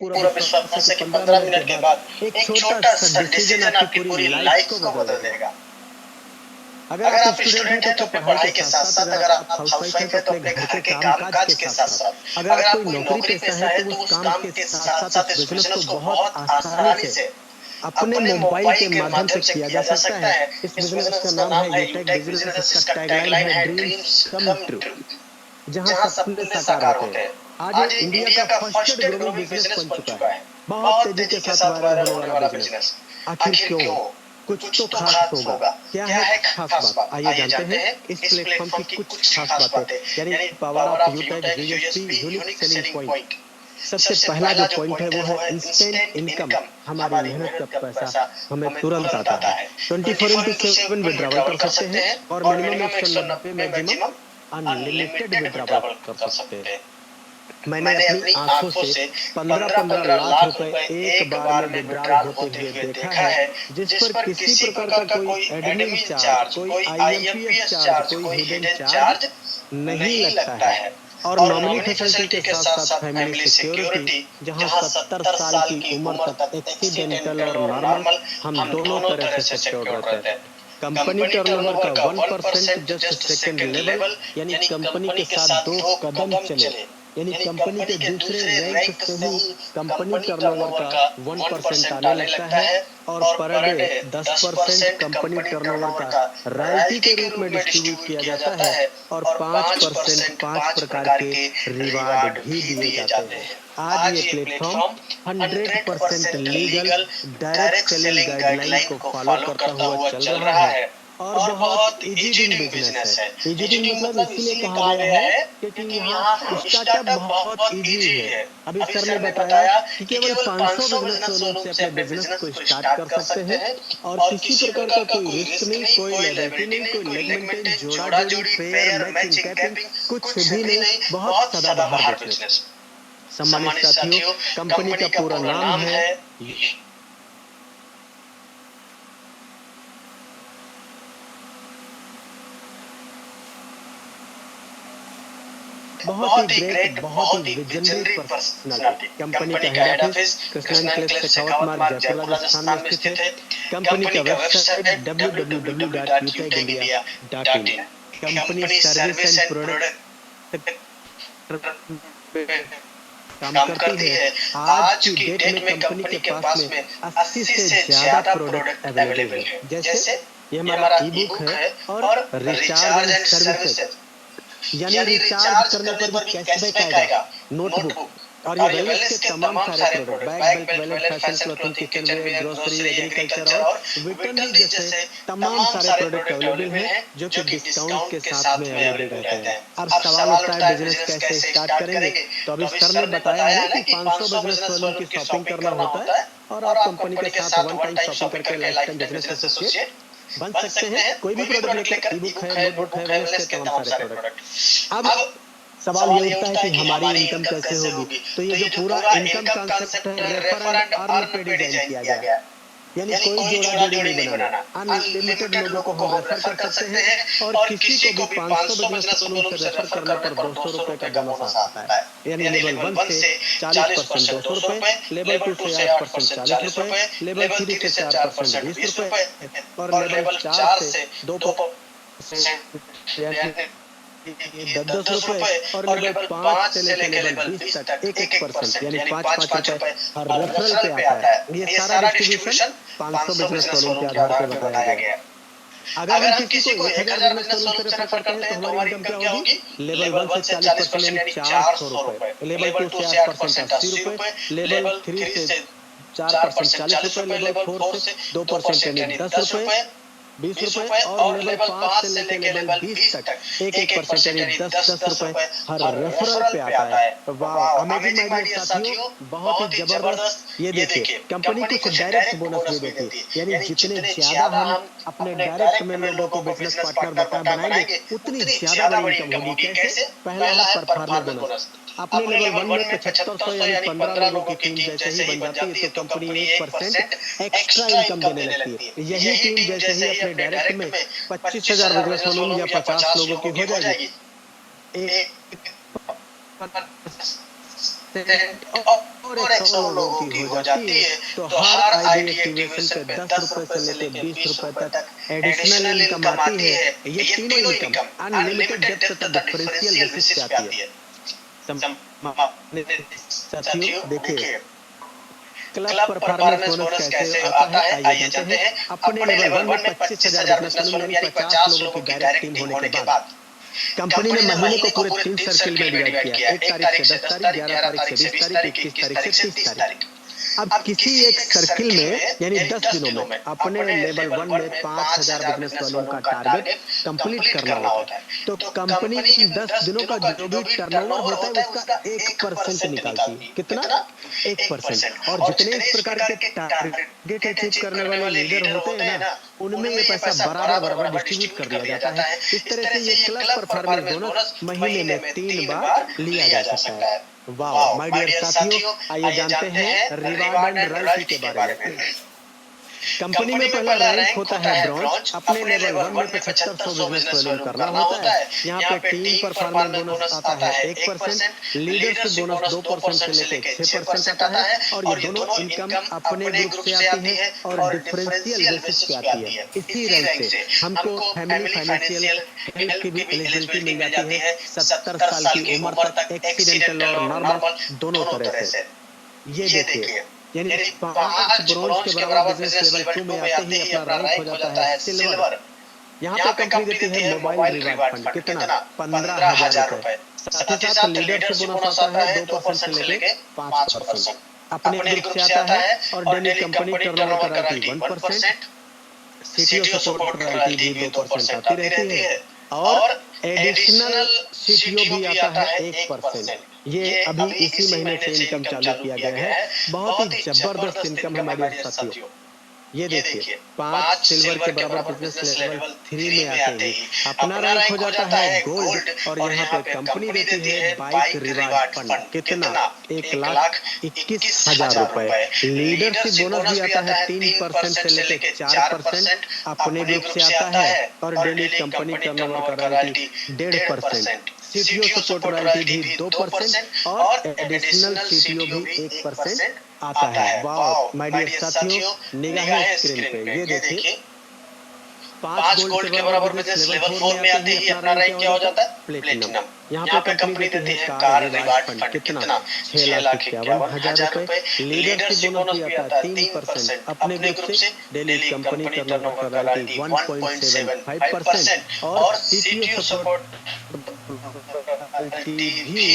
पूरा विश्वास है कि 15 मिनट के बाद एक छोटा-सा डिसीजन आपकी पूरी लाइफ को बदल देगा। अगर आप स्टूडेंट हैं तो अपनी पढ़ाई के साथ-साथ, अगर आप हाउसवाइफ हैं तो अपने घर के काम-काज के साथ-साथ, अगर आप कोई नौकरी पेशा है तो उस काम के साथ-साथ इस बिज़नेस को बहुत आसानी से अपने मोबाइल के माध्यम से किया जा सकता है। इस बिज़नेस का नाम है यूटेक बिज़नेस, इसका टैगलाइन है ड्रीम्स कम ट्रू, जहाँ सपने साकार होते हैं। आज ये इंडिया का फर्स्ट ग्रोइंग बिज़नेस बन चुका है। बहुत तेजी के साथ वायरल होने वाला बिज़नेस। आखिर क्यों? कुछ तो खास होगा। क्या है खास बात? आइए जानते हैं इस प्लेटफ़ॉर्म की कुछ खास बातें, यानी power of यूटेक USP unique selling point. सबसे पहला जो पॉइंट है वो है इंस्टेंट इनकम। हमारी मेहनत का पैसा हमें तुरंत आता है। 24/7 विथड्रॉवल कर सकते हैं और मिनिमम 190 मैक्सिमम अनलिमिटेड विथड्रॉवल कर सकते हैं। मैंने अपनी आँखों से 15-15 लाख रुपए एक बार में विथड्रॉल होते हुए देखा है, जिस पर किसी प्रकार का कोई एडमिन चार्ज, कोई आईएमपीएस चार्ज, कोई हिडन चार्ज नहीं लगता है। और नॉमिनी फैसिलिटी के साथ-साथ फैमिली सिक्योरिटी, जहाँ 70 साल की उम्र तक एक्सीडेंटल और नॉर्मल हम दोनों तरह से सिक्योर्ड रहते हैं। कंपनी टर्नओवर का 1% जस्ट सेकंड लेवल, यानी कंपनी के साथ 2 कदम चले, यानी कंपनी के दूसरे रैंक से ही कंपनी टर्नओवर का 1% आने लगता है और पर डे 10% कंपनी टर्नओवर का रॉयल्टी के रूप में डिस्ट्रीब्यूट किया जाता है और 5% 5 प्रकार के रिवार्ड भी दिए जाते हैं। आज ये platform 100% legal direct selling guideline को फॉलो करता हुआ चल रहा है और बहुत इजी डूइंग बिजनेस है। इजी डूइंग मतलब इसीलिए कहा गया है क्योंकि यहाँ स्टार्टअप बहुत इजी है। अभी सर ने बताया कि केवल 500 बिजनेस लोग से अपने बिजनेस को स्टार्ट कर सकते हैं और किसी प्रकार का कोई रिस्क नहीं, कोई लायबिलिटी नहीं, कोई लेग मेंटेन, जोड़ा जोड़ी, पेयर मैचिंग, कैपिंग कुछ भी नहीं, बहुत सदाबहार बिजनेस। सम्मानित साथियों, कंपनी का पूरा नाम है बहुत ही ग्रेट, बहुत ही विजनरी पर्सनालिटी। कंपनी का head office Krishna enclave Shekhawat मार्ग, जयपुर राजस्थान में स्थित है। कंपनी का website www.utechindia.in। Company service and product काम करती है। आज की डेट में कंपनी के पास में 80 से ज्यादा प्रोडक्ट अवेलेबल है। जैसे ये हमारा ई-बुक है और रिचार्ज एंड सर्विसेज, यानी रिचार्ज करने पर भी कैशबैक आएगा, नोटबुक और ये वेलनेस के तमाम सारे product, bag, belt, wallet, fashion clothing, kitchenware, grocery, agriculture और वेटरनरी जैसे तमाम सारे प्रोडक्ट अवेलेबल हैं जो कि डिस्काउंट के साथ में अवेलेबल रहते हैं। अब सवाल उठता है बिजनेस कैसे स्टार्ट करेंगे? तो अभी सर ने बताया है ना कि 500 बिजनेस वालों की शॉपिंग करना होता है और आप कंपनी के साथ वन टाइम शॉपिंग करके लाइफ टाइम बिजनेस एसोसिएट बन सकते हैं। कोई भी प्रोडक्ट लेकर, ई-बुक है, नोटबुक है, वेलनेस के तमाम सारे प्रोडक्ट। अब सवाल ये उठता है कि हमारी इनकम कैसे होगी? तो ये जो पूरा इनकम कॉन्सेप्ट है, रेफर एंड अर्न पे डिजाइन किया गया है। यानी कोई जोड़ा जोड़ी नहीं बनाना, अनलिमिटेड लोगों को हम रेफर कर सकते हैं और किसी को भी 500 बिजनेस वालों से रेफर करने पर 200 रुपए का बोनस आता है। यानी लेवल 1 से 40% 200 रुपए, लेवल 2 से 8% 40 रुपए, लेवल 3 से 4% 20 रुपए और लेवल 4 से 2% यानी 10-10 रुपए और लेवल 5 से लेकर लेवल 20 तक 1-1% यानी 5-5 रुपए हर रेफरल पे आता है। ये सारा डिस्ट्रीब्यूशन 500 बिजनेस वालों के आधार पे बताया गया है। अगर हम किसी को 1000 बिजनेस वालों से रेफर करते हैं तो हमारी इनकम क्या होगी? लेवल 1 से 40% यानी 400 रुपए, लेवल 2 से 8% 80 रुपए, लेवल 3 से 4% 40 रुपए, लेवल 4 से 2% यानी 10 रुपए 20 रुपए और लेवल 5 से लेकर लेवल 20 तक 1-1% यानी 10-10 रुपए हर रेफरल पे आता है। वाह, अमेजिंग माय डियर साथियों, बहुत ही जबरदस्त। ये देखिए, कंपनी कुछ डायरेक्ट बोनस भी देती है, यानी जितने ज्यादा हम अपने डायरेक्ट में लोगों को बिजनेस पार्टनर बनाएंगे, उतनी ज्यादा बड़ी इनकम होगी। कैसे? पहला है परफॉर्मेंस बोनस। अपने लेवल 1 में 7500 यानी 15 लोगों की टीम जैसे ही बन जाती है तो कंपनी 1% एक्स्ट्रा इनकम देने लगती है। यही टीम जैसे ही अपने डायरेक्ट में 25,000 बिजनेस वालों या 50 लोगों की हो जाएगी, और 100 लोगों की हो जाती है तो हर आईडी एक्टिवेशन पे 10 रुपए से लेके 20 रुपए तक एडिशनल इनकम आती है। ये तीनों इनकम अनलिमिटेड डेप्थ तथा डिफरेंशियल बेसिस पे आती है। साथियों देखिए, क्लब परफॉर्मेंस बोनस कैसे आता है आइए जानते हैं। अपने लेवल 1 में 25,000 बिजनेस वॉल्यूम यानी 50 लोगों की डायरेक्ट टीम होने के बाद कंपनी ने महीने को पूरे 3 सर्किल में डिवाइड किया। 1 तारीख से 10 तारीख, 11 तारीख से 20 तारीख, 21 तारीख से 30 तारीख। अब किसी एक सर्किल में यानी 10 दिनों में अपने लेवल 1 में 5,000 बिजनेस वॉल्यूम का टारगेट कंप्लीट करना होता है। तो कंपनी इन 10 दिनों का जो भी टर्नओवर होता है उसका 1% निकालती है। कितना? 1%। और जितने इस प्रकार के टारगेट अचीव करने वाले लीडर होते हैं ना, उनमें ये पैसा बराबर डिस्ट्रीब्यूट कर दिया जाता है। इस तरह से ये क्लब परफॉर्मेंस बोनस महीने में 3 बार लिया जा सकता है। वाह माय डियर साथियों, आइए जानते हैं रिवार्ड एंड रॉयल्टी के बारे में। कंपनी में पहला रैंक होता है ब्रॉन्ज। अपने लेवल 1 में 7500 बिजनेस वॉल्यूम करना होता है। यहाँ पे टीम परफॉर्मेंस बोनस आता है 1%, लीडरशिप बोनस 2% से लेके 6% आता है। और ये दोनों इनकम अपने ग्रुप से आती है और डिफरेंशियल बेसिस पे आती है। इसी रैंक से हमको फैमिली फाइनेंशियल हेल्प की भी एलिजिबिलिटी मिल जाती है 70 साल की उम्र तक, एक्सीडेंटल और नॉर्मल दोनों तरह से। ये देखिए, यानी 5 ब्रॉन्ज के बराबर बिजनेस लेवल 2 में आते ही अपना रैंक हो जाता है सिल्वर। यहाँ पे कंपनी देती है मोबाइल रिवार्ड फंड। कितना? 15,000 रुपए। साथ ही साथ लीडरशिप बोनस आता है 2% से लेके 5%। अपने ग्रुप से आता है और डेली कंपनी टर्नओवर कराती 1%। सीटीओ सपोर्ट रॉयल्टी भी 2% आती रहती है और एडिशनल सीटीओ भी आता है 1%। ये अभी इसी महीने से इनकम चालू किया गया है। बहुत ही जबरदस्त इनकम है हमारे साथियों। ये देखिए, 5 सिल्वर के बराबर बिजनेस लेवल 3 में आते ही अपना रैंक हो जाता है गोल्ड। और यहाँ पे कंपनी देती है बाइक रिवार्ड फंड। कितना? 1,21,000 रुपए। लीडरशिप बोनस भी आता है 3% से लेके 4%। अपने ग्रुप से आता है और डेली कंपनी टर्नओवर का रॉयल्टी 1.5%। सीटीओ सपोर्ट रॉयल्टी भी 2% और एडिशनल सीटीओ भी 1% आता है। वाओ माय डियर साथियों, निगाहें स्क्रीन पे ये देखिए, 5 गोल्ड के बराबर बिजनेस लेवल 4 में आते ही अपना रैंक क्या हो जाता है? प्लेटिनम। यहाँ पे कंपनी देती है कार रिवार्ड फंड। कितना? 6,51,000 रुपए। लीडरशिप बोनस भी आता है 3%। अपने ग्रुप से डेली कंपनी टर्नओवर का रॉयल्टी 1.75% और सीटीओ सपोर्ट रॉयल्टी भी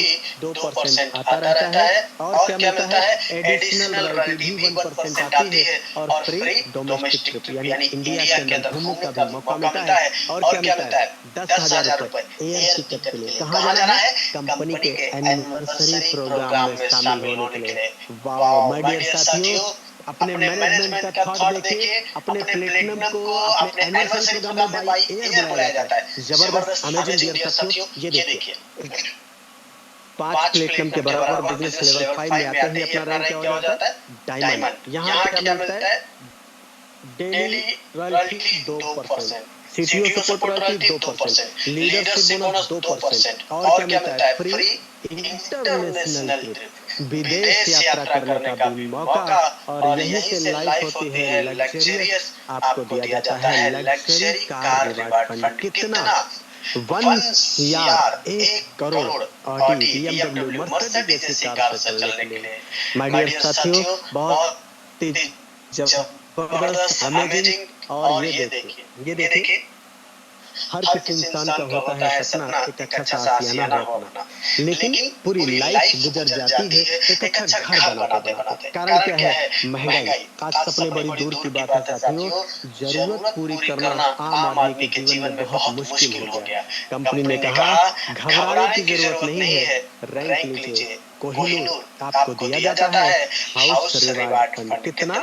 2% आता रहता है। और क्या मिलता है? एडिशनल रॉयल्टी भी 1% आती है और फ्री डोमेस्टिक ट्रिप यानी इंडिया के अंदर घूमने का भी मौका मिलता है। और क्या मिलता है? 10,000 रुपए एयर टिकट के लिए। कहाँ जाना है? कंपनी के एनिवर्सरी प्रोग्राम में शामिल होने के लिए। वाओ माय डियर साथियों, अपने मैनेजमेंट का थॉट देखिए। अपने प्लेटिनम को अपने एनिवर्सरी प्रोग्राम में बाय एयर बुलाया जाता है। जबरदस्त अमेजिंग डियर साथियों, ये देखिए, 5 प्लेटिनम के बराबर बिजनेस लेवल 5 में आते ही अपना रैंक क्या हो जाता है? डायमंड। यहाँ क्या मिलता है? Daily royalty 2%, CTO support royalty 2%, leadership bonus 2% और क्या मिलता है? फ्री इंटरनेशनल ट्रिप, विदेश यात्रा करने का भी मौका। और यहीं से लाइफ होती है लग्जरियस। आपको दिया जाता है लग्जरी कार रिवार्ड फंड। कितना? 1,01,00,00,000 ऑडी BMW मर्सिडीज जैसी कार से चलने के लिए। माय डियर साथियों, बहुत जबरदस्त अमेजिंग। और ये देखिए, हर किसी इंसान का होता है सपना एक अच्छा सा आशियाना हो अपना, लेकिन पूरी लाइफ गुजर जाती है एक अच्छा घर बनाते। कारण क्या है? महंगाई। आज सपने बड़ी दूर की बात है साथियों, जरूरत पूरी करना आम आदमी के जीवन में बहुत मुश्किल हो गया। कंपनी ने कहा घबराने की जरूरत नहीं है, रैंक लीजिए, कोहिनूर आपको दिया जाता है हाउस रिवार्ड फंड। कितना?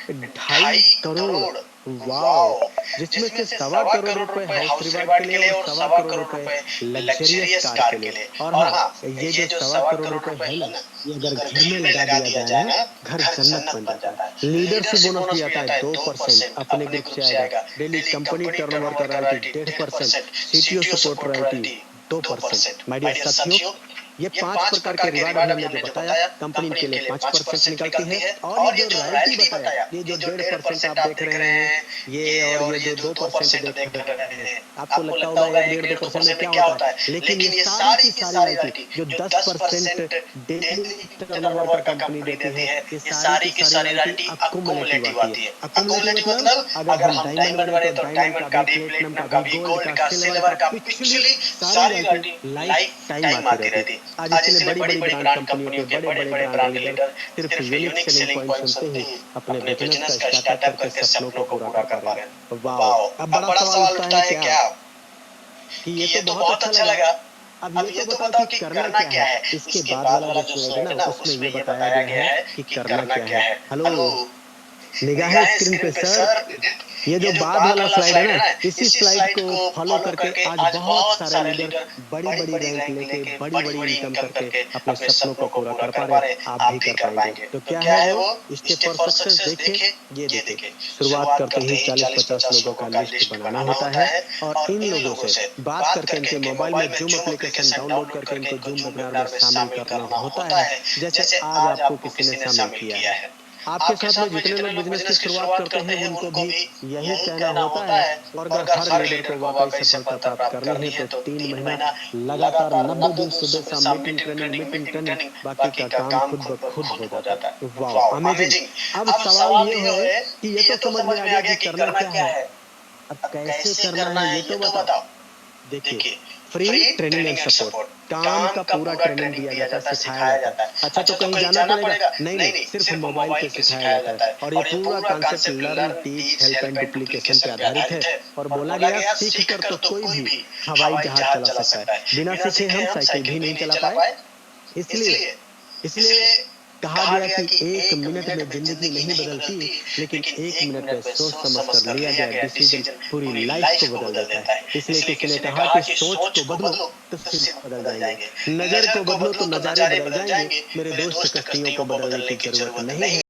2.5 करोड़। वाओ, जिसमें से 1.25 करोड़ रुपए हाउस रिवार्ड के लिए और 1.25 करोड़ रुपए लग्जरियस कार के लिए। और हाँ, ये जो 1.25 करोड़ रुपए है ना, ये अगर घर में लगा दिया जाए ना, घर जन्नत बन जाता है। लीडरशिप बोनस भी आता है 2%। अपने ग्रुप से आएगा। डेली कंपनी टर्नओवर का royalty 1.5%, CTO support royalty 2%। My dear साथियों, ये 5 प्रकार के रिवार्ड अभी हमने जो बताया, कंपनी के लिए 5% निकलती है। और ये जो रॉयल्टी बताया, ये जो 1.5% आप देख रहे हैं, ये और ये जो 2% देख रहे हैं, आपको लगता होगा 1-1.5-2% में क्या होता है? लेकिन ये सारी की सारी रॉयल्टी जो 10% डेली टर्नओवर का कंपनी देती है, ये सारी की सारी रॉयल्टी अक्युमुलेटिव आती है। अक्युमुलेटिव मतलब अगर हम डायमंड बने तो डायमंड का भी, प्लेटिनम का भी, गोल्ड का, सिल्वर का, पिछली सारी रॉयल्टी लाइफ टाइम आती रहती है। आज इसलिए बड़ी-बड़ी ब्रांड कंपनियों के बड़े-बड़े ब्रांड लीडर सिर्फ यूनिक सेलिंग पॉइंट सुनते ही अपने बिजनेस का स्टार्टअप करके सपनों को पूरा कर पा रहे हैं। वाओ! अब बड़ा सवाल उठता है क्या कि ये तो बहुत अच्छा लगा, अब ये तो बताओ कि करना क्या है? इसके बाद वाला जो स्लाइड है ना, उसमें ये बताया गया है कि करना क्या है। हेलो, निगाहें स्क्रीन पे सर, ये जो बाद वाला स्लाइड है ना, इसी स्लाइड को फॉलो करके आज बहुत सारे लीडर बड़ी-बड़ी रैंक लेके, बड़ी-बड़ी इनकम करके अपने सपनों को पूरा कर पा रहे हैं, आप भी कर पाएंगे। तो क्या है वो स्टेप फॉर सक्सेस? देखें, ये देखें। शुरुआत करते ही 40-50 लोगों का लिस्ट बनाना होता है और इन लोगों से बात करके इनके मोबाइल में जूम एप्लीकेशन डाउनलोड करके इनको जूम वेबिनार में शामिल करना होता है, जैसे आज आपको किसी ने शामिल किया है। आपके साथ में जितने लोग बिजनेस की शुरुआत करते हैं उनको भी यही कहना होता है। और अगर हर लीडर को वाकई सफलता प्राप्त करनी है तो 3 महीना लगातार 90 दिन सुबह शाम मीटिंग ट्रेनिंग बाकी का काम खुद ब खुद हो जाता है। Wow, amazing. अब सवाल ये है कि ये तो समझ में आ गया कि करना क्या है, अब कैसे करना है ये तो बताओ। देखिए, फ्री ट्रेनिंग एंड सपोर्ट, काम का पूरा ट्रेनिंग दिया जाता है, सिखाया जाता है। अच्छा, तो कहीं जाना पड़ेगा? नहीं, सिर्फ मोबाइल पे सिखाया जाता है। और ये पूरा concept learn, teach, help and duplication पे आधारित है। और बोला गया सीख कर तो कोई भी हवाई जहाज चला सकता है, बिना सीखे हम साइकिल भी नहीं चला पाए। इसलिए इसलिए कहा गया कि 1 मिनट में जिंदगी नहीं बदलती, लेकिन 1 मिनट में सोच समझ कर लिया गया डिसीजन पूरी लाइफ को बदल देता है। इसलिए किसी ने कहा कि सोच को बदलो तो सिर्फ बदल जाएंगे, नजर को बदलो तो नजारे बदल जाएंगे। मेरे दोस्त, कश्तियों को बदलने की जरूरत नहीं है।